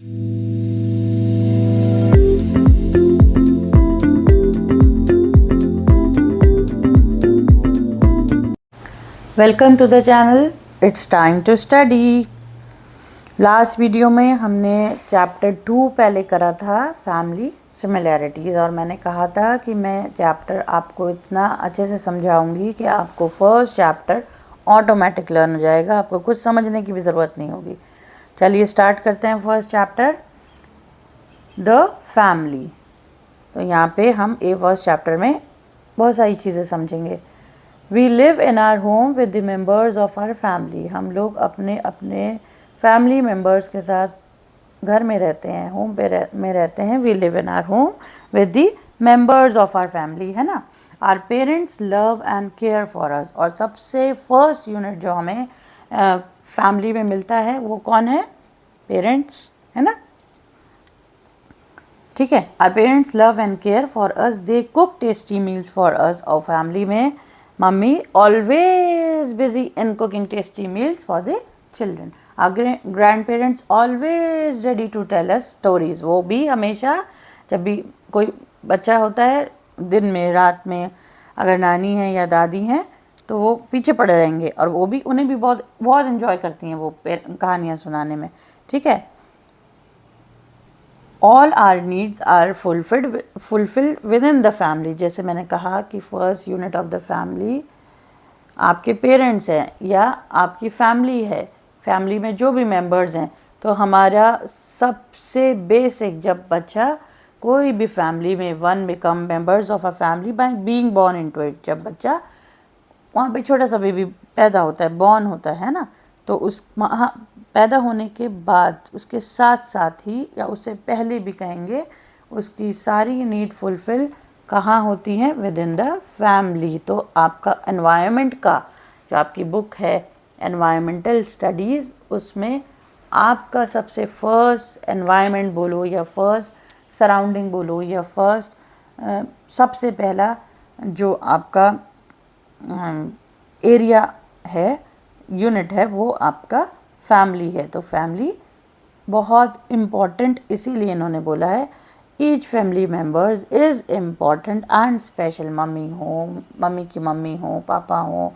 Welcome to the channel, it's time to study. Last video में हमने chapter 2 पहले करा था, फैमिली सिमिलैरिटीज़, और मैंने कहा था कि मैं चैप्टर आपको इतना अच्छे से समझाऊंगी कि आपको फर्स्ट चैप्टर ऑटोमेटिक लर्न हो जाएगा, आपको कुछ समझने की भी ज़रूरत नहीं होगी। चलिए स्टार्ट करते हैं फर्स्ट चैप्टर, द फैमिली। तो यहाँ पे हम फर्स्ट चैप्टर में बहुत सारी चीज़ें समझेंगे। We live in our home with the members of our family. हम लोग अपने अपने फैमिली मेम्बर्स के साथ घर में रहते हैं, होम पे में रहते हैं। We live in our home with the members of our family, है ना। Our parents love and care for us. और सबसे फर्स्ट यूनिट जो हमें फैमिली में मिलता है वो कौन है? पेरेंट्स, है ना। ठीक है, our parents love and care for us, they cook tasty meals for us. और फैमिली में mummy always busy in cooking tasty meals for the children. Our grandparents always ready to tell us stories. वो भी हमेशा, जब भी कोई बच्चा होता है दिन में, रात में, अगर नानी है या दादी हैं तो वो पीछे पड़े रहेंगे, और वो भी, उन्हें भी बहुत बहुत इन्जॉय करती हैं वो कहानियाँ सुनाने में। ठीक है, all are needs are fulfilled within the family. जैसे मैंने कहा कि first unit of the family आपके पेरेंट्स हैं या आपकी फैमिली है। फैमिली में जो भी मेंबर्स हैं, तो हमारा सबसे बेसिक, जब बच्चा कोई भी फैमिली में, one become members of a family by being born into it. जब बच्चा वहाँ पे छोटा सा बेबी पैदा होता है, बॉर्न होता है ना, तो उस पैदा होने के बाद, उसके साथ साथ ही, या उससे पहले भी कहेंगे, उसकी सारी नीड फुलफिल कहाँ होती हैं? With in the family. तो आपका एनवायरनमेंट का, जो आपकी बुक है एनवायरमेंटल स्टडीज़, उसमें आपका सबसे फर्स्ट एनवायरनमेंट बोलो या फर्स्ट सराउंडिंग बोलो या फर्स्ट सबसे पहला जो आपका एरिया है, यूनिट है, वो आपका फैमिली है। तो फैमिली बहुत इम्पॉर्टेंट इसीलिए इन्होंने बोला है, each family members is important and special. Mummy हो, मम्मी की मम्मी हो, पापा हो,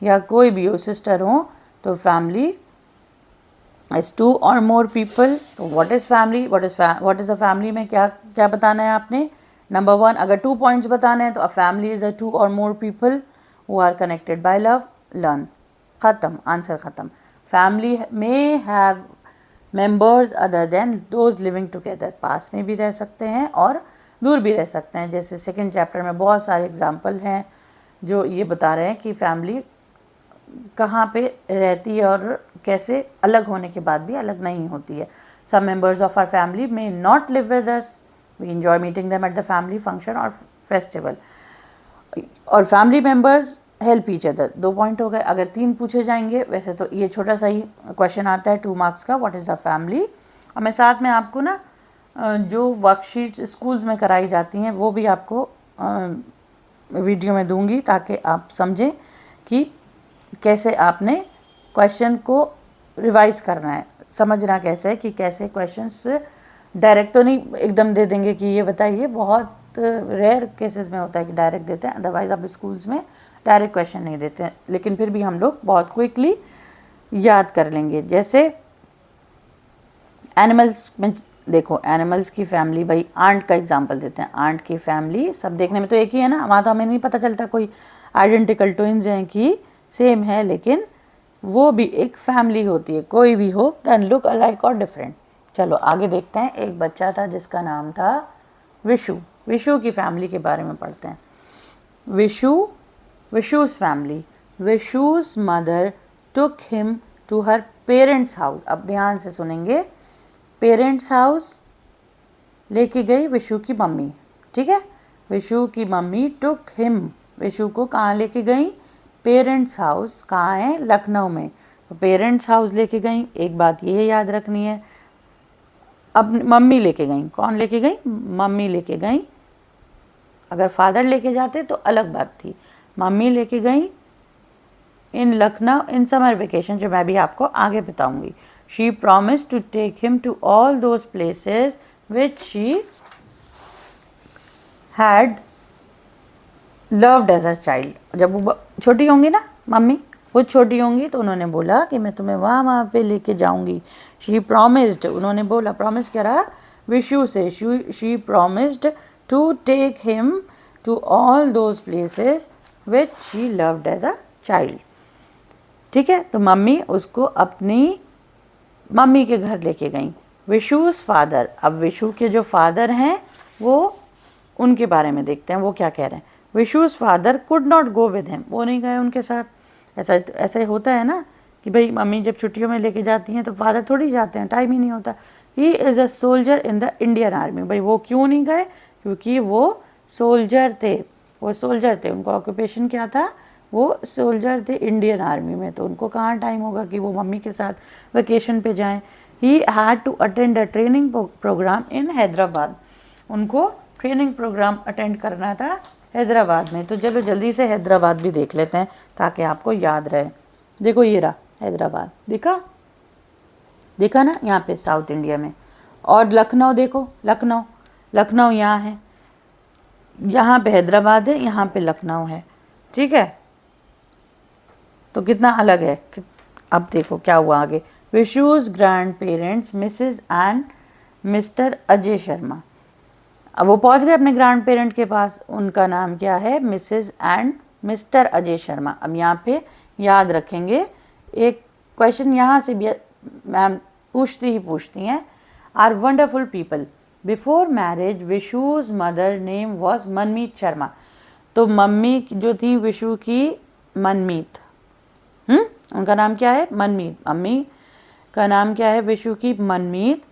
या कोई भी हो, सिस्टर हो, तो फैमिली इज़ 2 और मोर पीपल। तो what is family, what is a family में क्या क्या बताना है आपने? नंबर 1, अगर 2 पॉइंट्स बताने हैं तो अ फैमिली इज़ अ 2 और more people who are connected by love, learn. ख़त्म, आंसर ख़त्म। फैमिली में have members other than those living together. पास में भी रह सकते हैं और दूर भी रह सकते हैं। जैसे सेकंड चैप्टर में बहुत सारे एग्जांपल हैं जो ये बता रहे हैं कि फैमिली कहाँ पे रहती है और कैसे अलग होने के बाद भी अलग नहीं होती है। Some members of our family may not live with us, we enjoy meeting them at the family function और फेस्टिवल। और family members help each other. 2 point हो गए। अगर 3 पूछे जाएंगे, वैसे तो ये छोटा सा ही क्वेश्चन आता है 2 मार्क्स का, व्हाट इज़ अ फैमिली। और मैं साथ में आपको ना जो वर्कशीट्स स्कूल्स में कराई जाती हैं वो भी आपको वीडियो में दूंगी, ताकि आप समझें कि कैसे आपने क्वेश्चन को रिवाइज करना है, समझना कैसे है कि कैसे क्वेश्चंस डायरेक्ट तो नहीं एकदम दे देंगे कि ये बताइए। बहुत रेयर केसेस में होता है कि डायरेक्ट देते हैं, अदरवाइज आप स्कूल्स में डायरेक्ट क्वेश्चन नहीं देते हैं, लेकिन फिर भी हम लोग बहुत क्विकली याद कर लेंगे। जैसे एनिमल्स में देखो, एनिमल्स की फैमिली, भाई आंट का एग्जांपल देते हैं। आंट की फैमिली सब देखने में तो एक ही है ना, वहाँ तो हमें नहीं पता चलता कोई आइडेंटिकल ट्विन्स हैं कि सेम है, लेकिन वो भी एक फैमिली होती है। कोई भी हो, कैन लुक अलाइक और डिफरेंट। चलो आगे देखते हैं। एक बच्चा था जिसका नाम था विशु। विशु की फैमिली के बारे में पढ़ते हैं। Vishu's family. Vishu's mother took him to her parents house. अब ध्यान से सुनेंगे। पेरेंट्स हाउस लेके गई विशु की मम्मी, ठीक है। विशु की मम्मी टुक हिम, विशु को कहाँ लेके गई? Parents house. कहाँ है? लखनऊ में। तो पेरेंट्स हाउस लेके गई। एक बात ये याद रखनी है, अब मम्मी लेके गई। कौन लेके गई? मम्मी लेके गई। अगर फादर लेके जाते तो अलग बात थी। मम्मी लेके गई in Lucknow in summer vacation, जो मैं भी आपको आगे बताऊंगी। She promise to take him to all those places which she had loved as a child. जब वो छोटी होंगी ना, मम्मी वो छोटी होंगी, तो उन्होंने बोला कि मैं तुम्हें वहाँ वहाँ पे लेके जाऊँगी। शी प्रॉमिस्ड, उन्होंने बोला, प्रॉमिस क्या रहा, विशु से, she promised to take him to all those places which she loved as a child. ठीक है, तो मम्मी उसको अपनी मम्मी के घर लेके गई। विशु's फादर, अब विशु के जो फादर हैं वो, उनके बारे में देखते हैं वो क्या कह रहे हैं। Vishu's father could not go with him, वो नहीं गए उनके साथ। ऐसा होता है ना कि भाई मम्मी जब छुट्टियों में लेके जाती हैं तो फादर थोड़ी जाते हैं, टाइम ही नहीं होता। He is a soldier in the Indian army, भाई वो क्यों नहीं गए, क्योंकि वो सोल्जर थे, उनका ऑक्यूपेशन क्या था, वो सोल्जर थे इंडियन आर्मी में, तो उनको कहाँ टाइम होगा कि वो मम्मी के साथ वेकेशन पे जाएं। He had to attend a training program in Hyderabad, उनको ट्रेनिंग प्रोग्राम अटेंड करना था हैदराबाद में। तो चलो जल्दी से हैदराबाद भी देख लेते हैं ताकि आपको याद रहे। देखो ये रहा हैदराबाद, देखा ना यहाँ पे साउथ इंडिया में। और लखनऊ देखो, लखनऊ यहाँ है, यहाँ पे हैदराबाद है, यहाँ पे लखनऊ है। ठीक है, तो कितना अलग है। अब देखो क्या हुआ आगे। Vishu's grand parents Mrs and Mr Ajay Sharma, अब वो पहुंच गए अपने ग्रैंड पेरेंट के पास, उनका नाम क्या है, Mrs and Mr Ajay Sharma. अब यहाँ पे याद रखेंगे, एक क्वेश्चन यहाँ से भी मैम पूछती हैं। Are wonderful people, before marriage Vishu's mother name was Manmeet Sharma, तो मम्मी जो थी विशु की, मनमीत, उनका नाम क्या है, मनमीत। मम्मी का नाम क्या है, विशु की, मनमीत।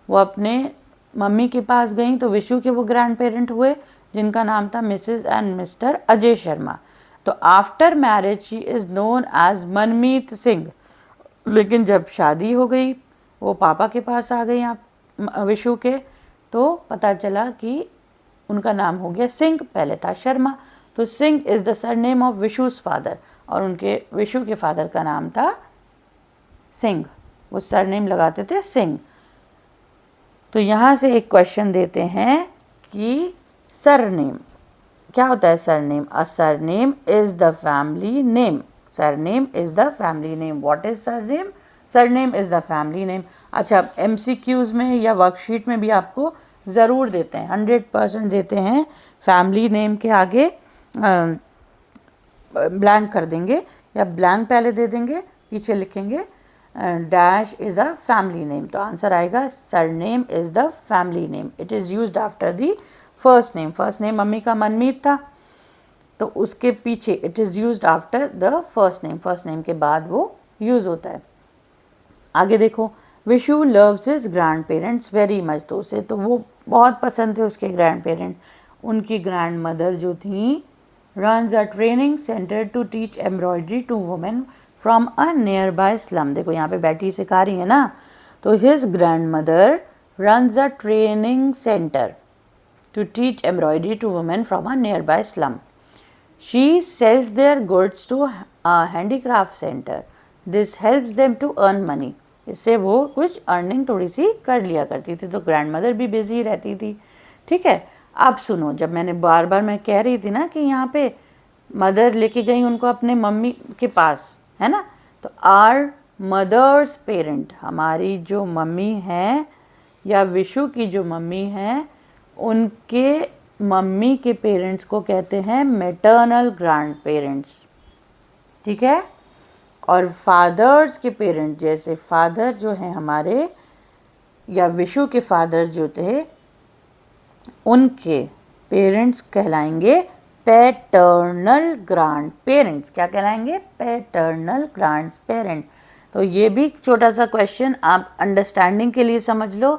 वो अपने मम्मी के पास गई तो विशु के वो ग्रैंड पेरेंट हुए जिनका नाम था Mrs and Mr Ajay Sharma. तो after marriage she is known as Manmeet Singh, लेकिन जब शादी हो गई वो पापा के पास आ गई आप विशु के, तो पता चला कि उनका नाम हो गया सिंह, पहले था शर्मा। तो Singh is the surname of Vishu's father, और उनके विशु के फादर का नाम था सिंह, वो सरनेम लगाते थे सिंह। तो यहाँ से एक क्वेश्चन देते हैं कि सरनेम क्या होता है, surname. A surname is the family name, surname is the family name. What is surname, surname is the family name. अच्छा, MCQs में या वर्कशीट में भी आपको ज़रूर देते हैं, 100% देते हैं, फैमिली नेम के आगे ब्लैंक कर देंगे, या ब्लैंक पहले दे देंगे, पीछे लिखेंगे dash is a family name. तो आंसर आएगा surname is the family name. It is used after the first name. First name mummy का मनमीत था, तो उसके पीछे it is used after the first name, first name के बाद वो यूज़ होता है। आगे देखो, Vishu loves his grand parents very much, तो उसे तो वो बहुत पसंद थे उसके ग्रैंड पेरेंट। उनकी ग्रैंड मदर जो थी runs a training centre to teach embroidery to women from a nearby slum. देखो यहाँ पे बैठी सिखा रही है ना, तो his grand mother runs a training centre to teach embroidery to women from a nearby slum. She sells their goods to a handicraft centre, this helps them to earn money. इससे वो कुछ earning थोड़ी सी कर लिया करती थी, तो grand mother भी बिजी रहती थी। ठीक है, अब सुनो, जब मैंने बार बार मैं कह रही थी ना कि यहाँ पे मदर लेके गई उनको अपने मम्मी के पास, है ना, तो आर मदर्स पेरेंट, हमारी जो मम्मी हैं या विशु की जो मम्मी हैं, उनके मम्मी के पेरेंट्स को कहते हैं मैटरनल ग्रैंड पेरेंट्स। ठीक है, और फादर्स के पेरेंट, जैसे फादर जो हैं हमारे या विशु के फादर जो थे, उनके पेरेंट्स कहलाएंगे पैटर्नल ग्रैंड पेरेंट्स। क्या कहलाएंगे, पैटर्नल ग्रैंड पेरेंट। तो ये भी छोटा सा क्वेश्चन आप अंडरस्टैंडिंग के लिए समझ लो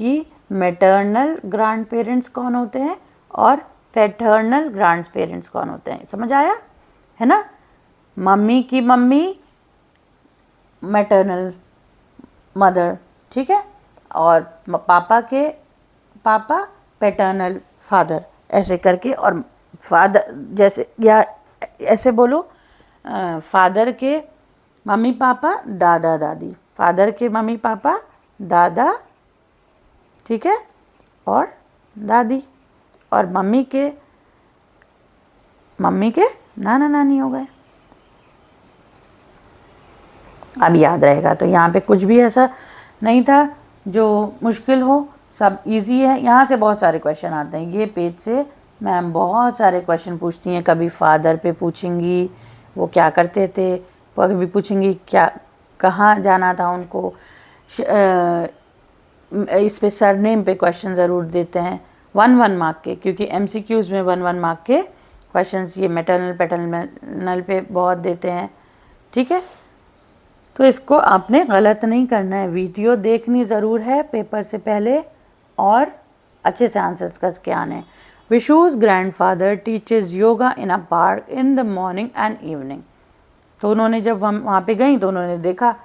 कि मैटरनल ग्रैंड पेरेंट्स कौन होते हैं और पैटर्नल ग्रैंड पेरेंट्स कौन होते हैं। समझ आया है ना, मम्मी की मम्मी मैटरनल मदर, ठीक है, और पापा के पापा पैटर्नल फादर, ऐसे करके। और फादर जैसे, या ऐसे बोलो, फादर के मम्मी पापा दादा दादी, फादर के मम्मी पापा, दादा, ठीक है, और दादी, और मम्मी के नाना नानी हो गए। अब याद रहेगा। तो यहाँ पे कुछ भी ऐसा नहीं था जो मुश्किल हो, सब इजी है। यहाँ से बहुत सारे क्वेश्चन आते हैं। ये पेज से मैम बहुत सारे क्वेश्चन पूछती हैं। कभी फादर पे पूछेंगी वो क्या करते थे, कभी पूछेंगी क्या कहाँ जाना था उनको, इस पे सरनेम पे क्वेश्चन ज़रूर देते हैं 1 मार्क के, क्योंकि MCQs में 1 मार्क के क्वेश्चंस ये मैटरनल पैटर्नल पे बहुत देते हैं, ठीक है। तो इसको आपने गलत नहीं करना है, वीडियो देखनी ज़रूर है पेपर से पहले और अच्छे से आंसर्स करके आने। Vishu's grandfather teaches yoga in a park in the morning and evening. तो उन्होंने जब हम वहाँ पे गई तो उन्होंने देखा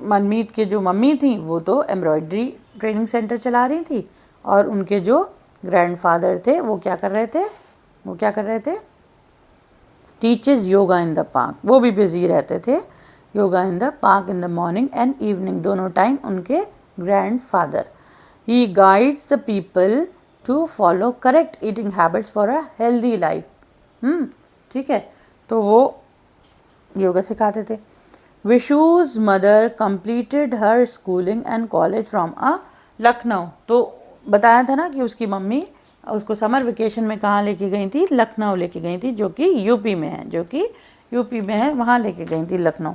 मनमीत के जो मम्मी थी वो तो एम्ब्रॉयडरी ट्रेनिंग सेंटर चला रही थी, और उनके जो ग्रैंडफादर थे वो क्या कर रहे थे, teaches yoga in the park. वो भी बिजी रहते थे, yoga in the park in the morning and evening, दोनों टाइम उनके grandfather. He guides the people to follow correct eating habits for a healthy life. ठीक है, तो वो योगा सिखाते थे। Vishu's mother completed her schooling and college from Lucknow. तो बताया था ना कि उसकी मम्मी उसको समर वेकेशन में कहाँ लेके गई थी, लखनऊ लेके गई थी, जो कि यूपी में है, वहाँ लेके गई थी Lucknow.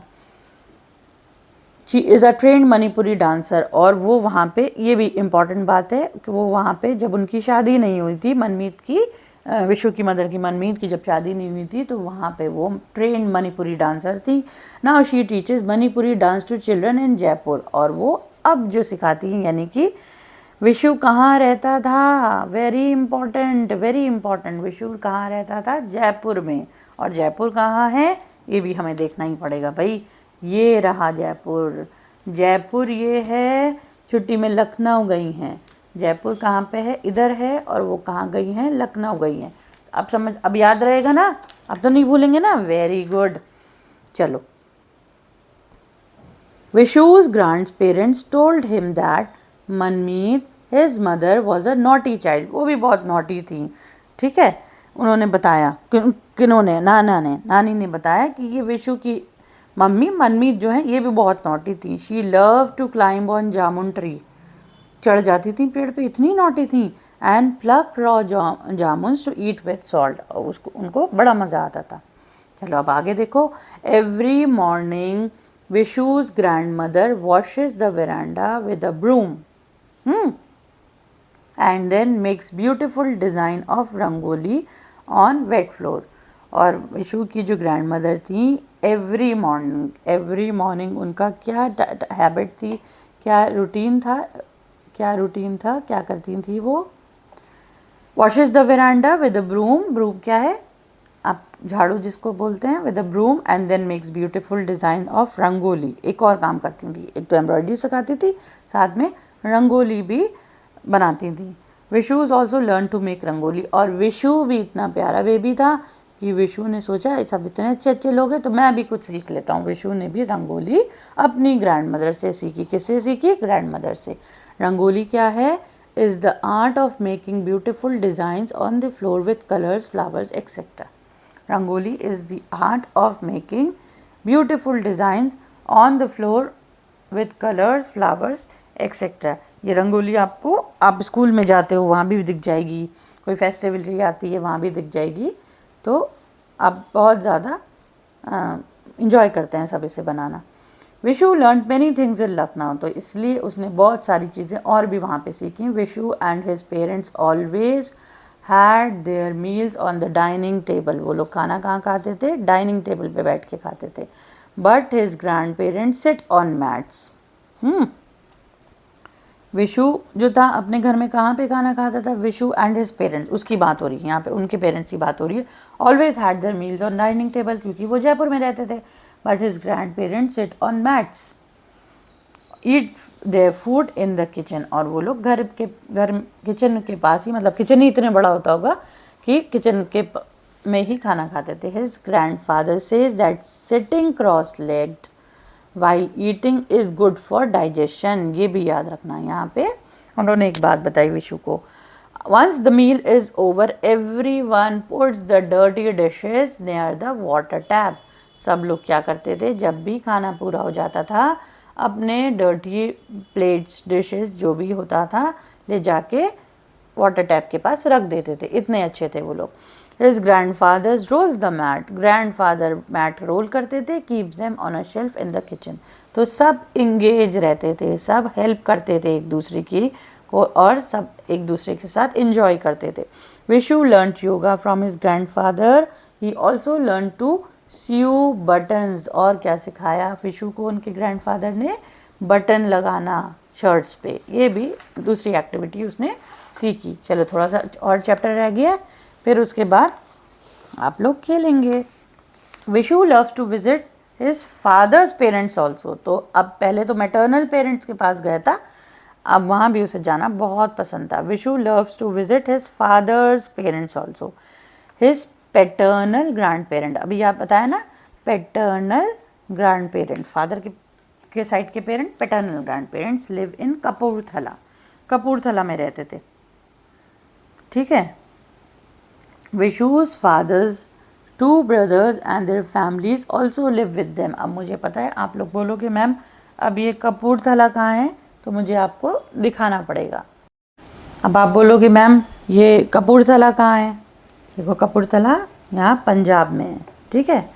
She is a trend Manipuri dancer. और वो वहाँ पे, ये भी इम्पॉर्टेंट बात है कि वो वहाँ पे जब उनकी शादी नहीं हुई थी, मनमीत की, विशु की मदर की मनमीत की जब शादी नहीं हुई थी, तो वहाँ पे वो ट्रेंड मणिपुरी डांसर थी। Now she teaches Manipuri dance to children in Jaipur. और वो अब जो सिखाती हैं, यानी कि विशु कहाँ रहता था, वेरी इंपॉर्टेंट, विशु कहाँ रहता था, जयपुर में। और जयपुर कहाँ है ये भी हमें देखना ही पड़ेगा भाई। ये रहा जयपुर ये है, छुट्टी में लखनऊ गई हैं। जयपुर कहाँ पे है, इधर है, और वो कहाँ गई हैं, लखनऊ गई हैं। अब याद रहेगा ना, अब तो नहीं भूलेंगे ना, वेरी गुड। चलो, विशु's grandparents told him that Manmeet his mother was a naughty child। वो भी बहुत नॉटी थी, ठीक है। उन्होंने बताया, किन्होंने, नानी ने बताया कि ये विशु की मम्मी मनमीत जो है ये भी बहुत नॉटी थी। She love to climb on jamun tree. चढ़ जाती थी पेड़ पे, इतनी नॉटी थी। And pluck raw jamuns to eat with salt. और उनको बड़ा मज़ा आता था। चलो अब आगे देखो। Every morning Vishu's grandmother washes the veranda with a broom and then makes beautiful design of rangoli on wet floor। और विशु की जो ग्रैंडमदर थी, एवरी मॉर्निंग उनका क्या हैबिट थी, क्या रूटीन था, क्या करती थी वो, washes the veranda with a broom क्या है, आप झाड़ू जिसको बोलते हैं, with a broom and then makes beautiful design of rangoli. एक और काम करती थी, एक तो एम्ब्रॉयडरी सिखाती थी, साथ में रंगोली भी बनाती थी। Vishu's also learn to make rangoli. और विशु भी इतना प्यारा बेबी था कि विशु ने सोचा सब इतने अच्छे लोग हैं तो मैं भी कुछ सीख लेता हूँ। विशु ने भी रंगोली अपनी ग्रैंडमदर से सीखी। किससे सीखी? ग्रैंडमदर से। रंगोली क्या है? Is the art of making beautiful designs on the floor with colours, flowers etcetera. Rangoli is the art of making beautiful designs on the floor with colours, flowers etcetera. ये रंगोली आपको, आप स्कूल में जाते हो वहाँ भी दिख जाएगी, कोई फेस्टिवलिटी आती है वहाँ भी दिख जाएगी। तो आप बहुत ज़्यादा इंजॉय करते हैं सब इसे बनाना। Vishu learn many things in Lucknow. तो इसलिए उसने बहुत सारी चीज़ें और भी वहाँ पे सीखी। Vishu and his parents always had there meals on the dining table. वो लोग खाना कहाँ खाते थे? डाइनिंग टेबल पे बैठ के खाते थे। But his grand parents sit on mats. Vishu जो था अपने घर में कहाँ पे खाना खाता था? विशु एंड हिज पेरेंट्स, उसकी बात हो रही है यहाँ पे, उनके पेरेंट्स की बात हो रही है। Always had there meals on dining table, क्योंकि वो जयपुर में रहते थे। But his grand parents sit on mats, eat their food in the kitchen. और वो लोग घर किचन के पास ही, मतलब किचन ही इतने बड़ा होता होगा कि किचन के में ही खाना खाते थे। His grand father says that sitting cross legged while eating is good for digestion। ये भी याद रखना है। यहाँ पे उन्होंने एक बात बताई विशु को, once the meal is over everyone puts the dirty dishes near the water tap। सब लोग क्या करते थे, जब भी खाना पूरा हो जाता था अपने डर्टी प्लेट्स डिशेस जो भी होता था ले जाके वाटर टैप के पास रख देते थे। इतने अच्छे थे वो लोग। His grandfathers rolls the mat। Grandfather mat roll करते थे। Keeps them on a shelf in the kitchen। तो सब इंगेज रहते थे, सब हेल्प करते थे एक दूसरे की को, और सब एक दूसरे के साथ इंजॉय करते थे। Vishu learn yoga from his grandfather. He also learn to sew buttons. और क्या सिखाया विशु को उनके ग्रैंडफादर ने, बटन लगाना शर्ट्स पे। ये भी दूसरी एक्टिविटी उसने सीखी। चलो थोड़ा सा और चैप्टर रह गया, फिर उसके बाद आप लोग खेलेंगे। Vishu loves to visit his father's parents also. तो अब पहले तो मैटरनल पेरेंट्स के पास गया था, अब वहाँ भी उसे जाना बहुत पसंद था। Vishu loves to visit his father's parents also. His paternal grandparent, अभी आप बताया ना, पैटर्नल ग्रैंड पेरेंट, फादर के साइड के parent, paternal grand parents live in Kapurthala. Kapurthala में रहते थे, ठीक है। Vishu's father's 2 brothers and their families also live with them। अब मुझे पता है आप लोग बोलोगे मैम अब ये कपूरथला कहाँ है, तो मुझे आपको दिखाना पड़ेगा। अब आप बोलोगे मैम ये कपूरथला कहाँ है, देखो कपूरथला यहाँ पंजाब में है, ठीक है,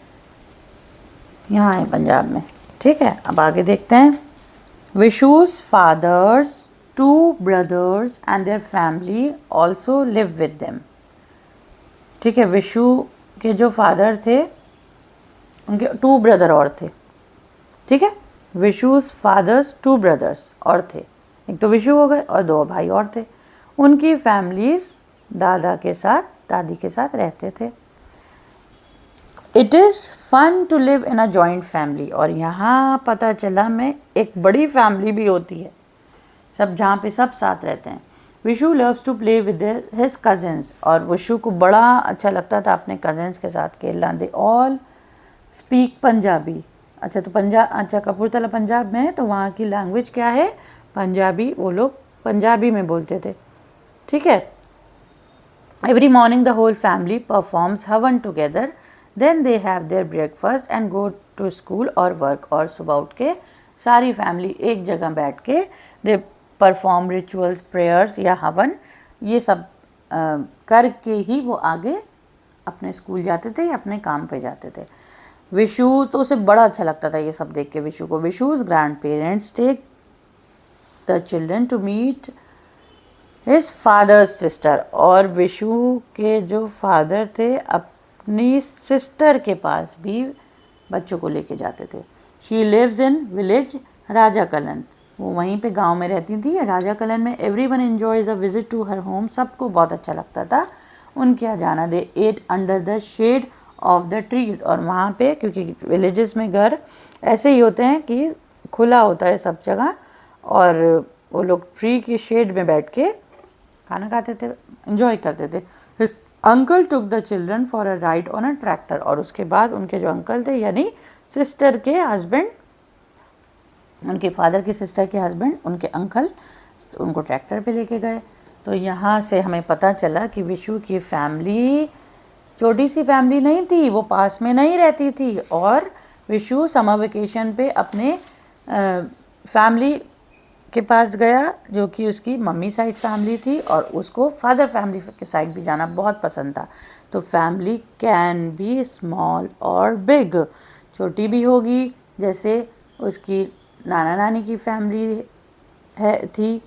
यहाँ है पंजाब में, ठीक है। अब आगे देखते हैं। विशु's father's 2 brothers and their family also live with them। ठीक है, विशु के जो फादर थे उनके 2 ब्रदर और थे, ठीक है। विशु's फादर्स 2 ब्रदर्स और थे, एक तो विशु हो गए और 2 भाई और थे। उनकी फैमिलीज दादा के साथ दादी के साथ रहते थे। It is fun to live in a joint family. और यहाँ पता चला मैं एक बड़ी फैमिली भी होती है, सब जहाँ पे सब साथ रहते हैं। Vishu loves to play with his cousins. और विशु को बड़ा अच्छा लगता था अपने कज़न्स के साथ खेलना। They all speak Punjabi. अच्छा तो अच्छा कपूरथला पंजाब में है तो वहाँ की लैंग्वेज क्या है, पंजाबी। वो लोग पंजाबी में बोलते थे, ठीक है। Every morning the whole family performs havan together, then they have their breakfast and go to school और वर्क। और सुबह उठ के सारी फैमिली एक जगह बैठ के दे परफॉर्म रिचुअल्स, प्रेयर्स या हवन, ये सब करके ही वो आगे अपने स्कूल जाते थे या अपने काम पे जाते थे। विशु तो उसे बड़ा अच्छा लगता था ये सब देख के विशु को। Vishu's grand parents take the children to meet his father's sister. और विशु के जो फादर थे अपनी सिस्टर के पास भी बच्चों को लेके जाते थे। She lives in village Raja Kalan. वो वहीं पे गांव में रहती थी राजा कलन में। Everyone enjoys a visit to her home. सबको बहुत अच्छा लगता था उनके यहाँ जाना। They ate under the shade of the trees. और वहाँ पे क्योंकि विलेजेस में घर ऐसे ही होते हैं कि खुला होता है सब जगह, और वो लोग ट्री की शेड में बैठ के खाना खाते थे, एंजॉय करते थे। His uncle took the children for a ride on a tractor. और उसके बाद उनके जो अंकल थे यानी सिस्टर के हस्बैंड, उनके फादर की सिस्टर के हस्बैंड, उनके अंकल, तो उनको ट्रैक्टर पे लेके गए। तो यहाँ से हमें पता चला कि विशु की फैमिली छोटी सी फैमिली नहीं थी, वो पास में नहीं रहती थी। और विशु समर वेकेशन पे अपने फैमिली के पास गया जो कि उसकी मम्मी साइड फैमिली थी, और उसको फादर फैमिली के साइड भी जाना बहुत पसंद था। तो फैमिली कैन बी स्मॉल और बिग। छोटी भी होगी, जैसे उसकी नाना नानी की फैमिली थी,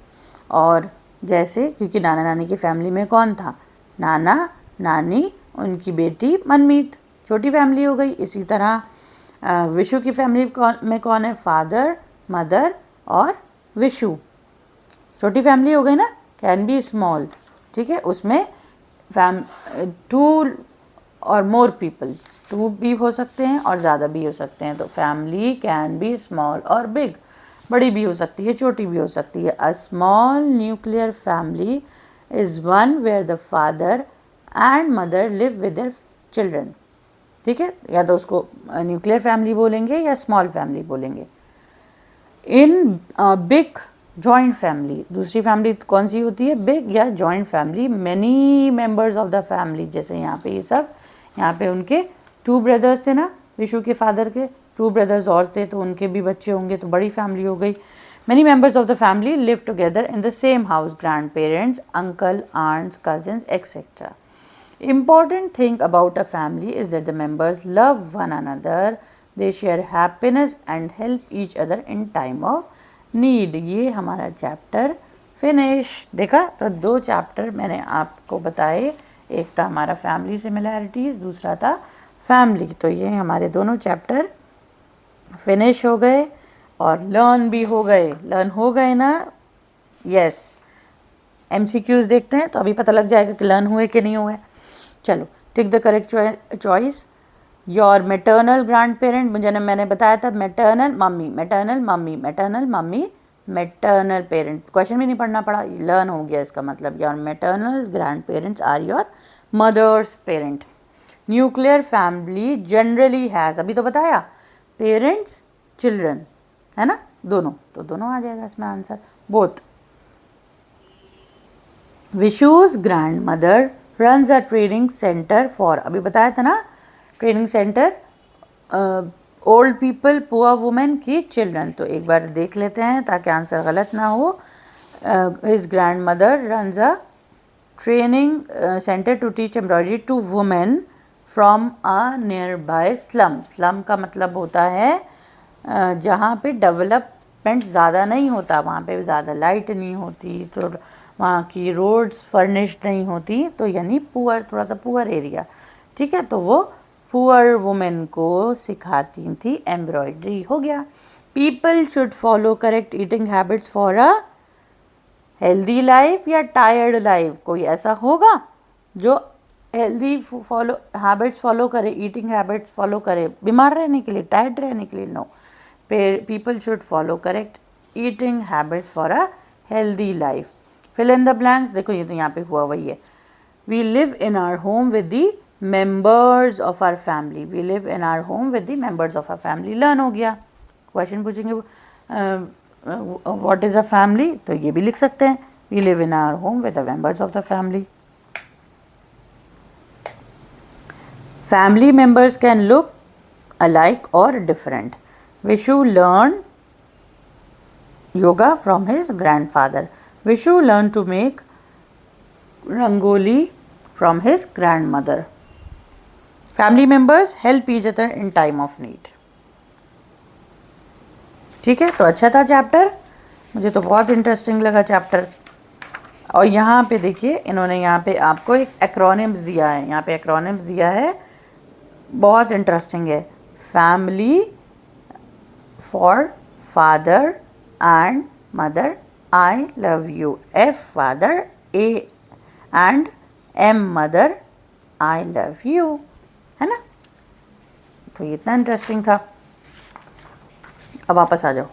और जैसे क्योंकि नाना नानी की फैमिली में कौन था, नाना नानी, उनकी बेटी मनमीत, छोटी फैमिली हो गई। इसी तरह विशु की फैमिली में कौन है, फादर, मदर और विशु, छोटी फैमिली हो गई ना, कैन बी स्मॉल, ठीक है। उसमें 2 और मोर पीपल, 2 भी हो सकते हैं और ज़्यादा भी हो सकते हैं। तो फैमिली कैन बी स्मॉल और बिग, बड़ी भी हो सकती है, छोटी भी हो सकती है। A small nuclear family is one where the father and mother live with their children, ठीक है। या तो उसको न्यूक्लियर फैमिली बोलेंगे या स्मॉल फैमिली बोलेंगे। इन बिग जॉइंट फैमिली, दूसरी फैमिली कौन सी होती है, बिग या joint family, many members of the family, जैसे यहाँ पे ये सब, यहाँ पे उनके 2 ब्रदर्स थे ना विशु के फादर के, 2 ब्रदर्स और थे तो उनके भी बच्चे होंगे तो बड़ी फैमिली हो गई। Many members of the family live together in the same house, grandparents, uncle, aunts, cousins etcetera. Important thing about a family is that the members love one another, they share happiness and help each other in time of need। ये हमारा chapter finish. देखा तो 2 chapter मैंने आपको बताए, एक था हमारा फैमिली सिमिलैरिटीज़, दूसरा था फैमिली। तो ये हमारे दोनों चैप्टर फिनिश हो गए और लर्न भी हो गए। लर्न हो गए ना? यस। MCQs देखते हैं तो अभी पता लग जाएगा कि लर्न हुए कि नहीं हुए। चलो, tick the correct choice. Your maternal grand parent, मुझे मैंने बताया था maternal mummy, maternal mummy, maternal mummy, maternal parent, question भी नहीं पढ़ना पड़ा, लर्न हो गया इसका मतलब। Your maternal grand parents are your mother's parent. Nuclear family generally has, अभी तो बताया, पेरेंट्स चिल्ड्रन, है ना, दोनों, तो दोनों आ जाएगा इसमें answer, both. Vishu's grandmother runs a training centre for, अभी बताया था ना, training centre old people, poor women की चिल्ड्रन। तो एक बार देख लेते हैं ताकि आंसर गलत ना हो। His grandmother runs a training centre to teach embroidery to women from a nearby slum. Slum का मतलब होता है जहाँ पे डेवलपमेंट ज़्यादा नहीं होता, वहाँ पे ज़्यादा लाइट नहीं होती, तो वहाँ की रोड्स फर्निश्ड नहीं होती, तो यानी पुअर, थोड़ा सा पुअर एरिया, ठीक है। तो वो पुअर वुमेन को सिखाती थी एम्ब्रॉयडरी, हो गया। People should follow correct eating habits for a healthy life या टायर्ड लाइफ, कोई ऐसा होगा जो हेल्दी हैबिट्स फॉलो करे, ईटिंग हैबिट्स फॉलो करे बीमार रहने के लिए, टायर्ड रहने के लिए? No, people should follow correct eating habits for a healthy life. Fill in the blanks, देखो ये तो यहाँ पे हुआ वही है। We live in our home with the members of our family, we live in our home with the members of our family, learn हो गया। क्वेश्चन पूछेंगे व्हाट इज़ अ फैमिली, तो ये भी लिख सकते हैं, we live in our home with the members of the family. Family members can look alike or different. Vishu learned yoga from his grandfather. Vishu learned to make rangoli from his grandmother. Family members help each other in time of need. ठीक है, तो अच्छा था chapter, मुझे तो बहुत interesting लगा chapter. और यहाँ पे देखिए, इन्होंने यहाँ पे आपको एक एक्रोनिम्स दिया है, यहाँ पे एक्रोनिम्स दिया है, बहुत इंटरेस्टिंग है। Family for father and mother, I love you. F father, A and M mother, I love you, है ना। तो ये इतना इंटरेस्टिंग था। अब वापस आ जाओ।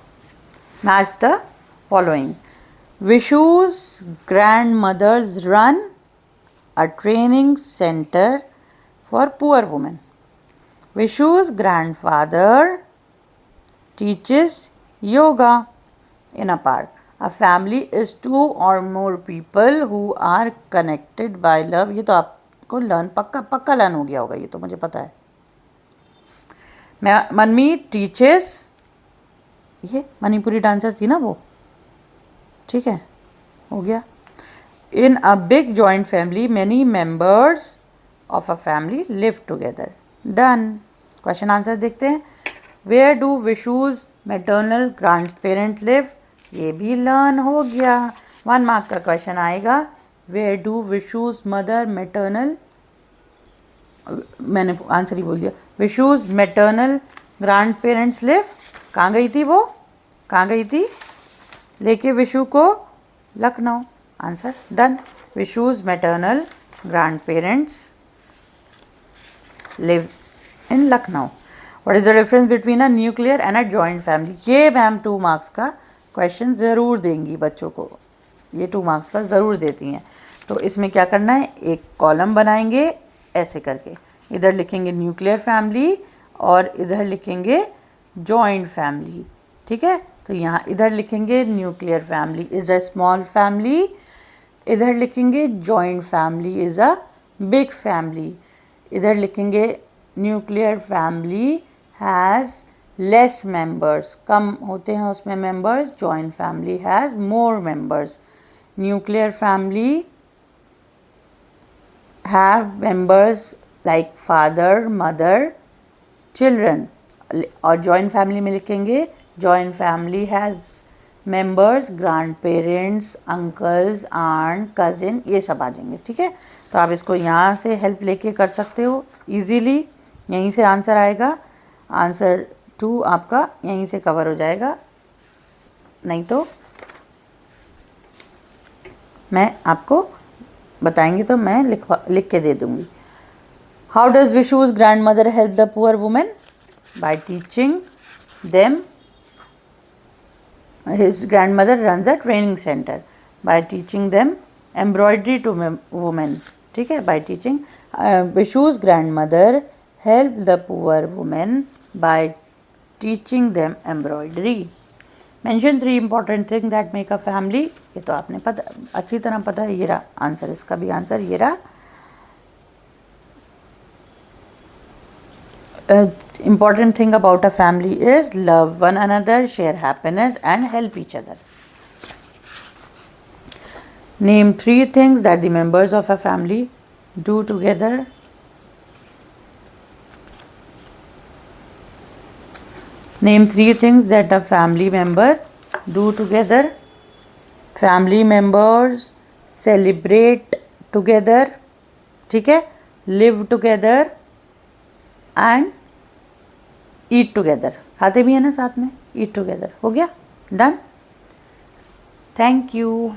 Match the following. Vishu's grandmothers run a training center for poor women. Vishu's grandfather teaches yoga in a park. A family is 2 or more people who are connected by love. ये तो आपको लर्न पक्का learn हो गया होगा, ये तो मुझे पता है। मनमी टीचेस, ये मणिपुरी डांसर थी ना वो, ठीक है, हो गया। In a big joint family many members of a family live together, done. Question answer देखते हैं। Where do Vishu's maternal grand parent live, ये भी लर्न हो गया, 1 मार्क का क्वेश्चन आएगा। वेयर डू विशु's मदर मैटरनल, मैंने आंसर ही बोल दिया। विशु's मैटरनल ग्रैंड पेरेंट्स लिव, कहाँ गई थी वो, कहाँ गई थी लेके विशु को, Lucknow, answer done. Vishu's maternal grand parents live in Lucknow. What is the difference between a nuclear and a joint family, ये मैम 2 मार्क्स का क्वेश्चन ज़रूर देंगी बच्चों को, ये 2 मार्क्स का ज़रूर देती हैं। तो इसमें क्या करना है, एक कॉलम बनाएंगे ऐसे करके, इधर लिखेंगे न्यूक्लियर फैमिली और इधर लिखेंगे जॉइंट फैमिली, ठीक है। तो यहाँ इधर लिखेंगे nuclear family is a small family, इधर लिखेंगे joint family is a big family, इधर लिखेंगे nuclear family has less members, कम होते हैं उसमें members, joint family has more members, nuclear family have members like father, mother, children. और joint family में लिखेंगे joint family has members, grandparents, uncles, aunt, cousin, ये सब आ जाएंगे, ठीक है। तो आप इसको यहाँ से हेल्प लेके कर सकते हो इजीली, यहीं से आंसर आएगा, आंसर 2 आपका यहीं से कवर हो जाएगा, नहीं तो मैं आपको बताएंगे तो मैं लिख के दे दूंगी। How does Vishu's grand mother help the poor women? By teaching them, his grand mother runs a training centre, by teaching them embroidery to women, ठीक है। By teaching Vishu's grand mother help the poor women by teaching them embroidery. Mention 3 important thing that make a family, ये तो आपने पता अच्छी तरह पता है, ये रहा आंसर, इसका भी आंसर ये रहा। Important thing about a family is love one another, share happiness and help each other. Name 3 things that the members of a family do together. Name 3 things that a family member do together. Family members celebrate together, ठीक है, live together and eat together, खाते भी है ना साथ में, eat together, हो गया, डन, थैंक यू।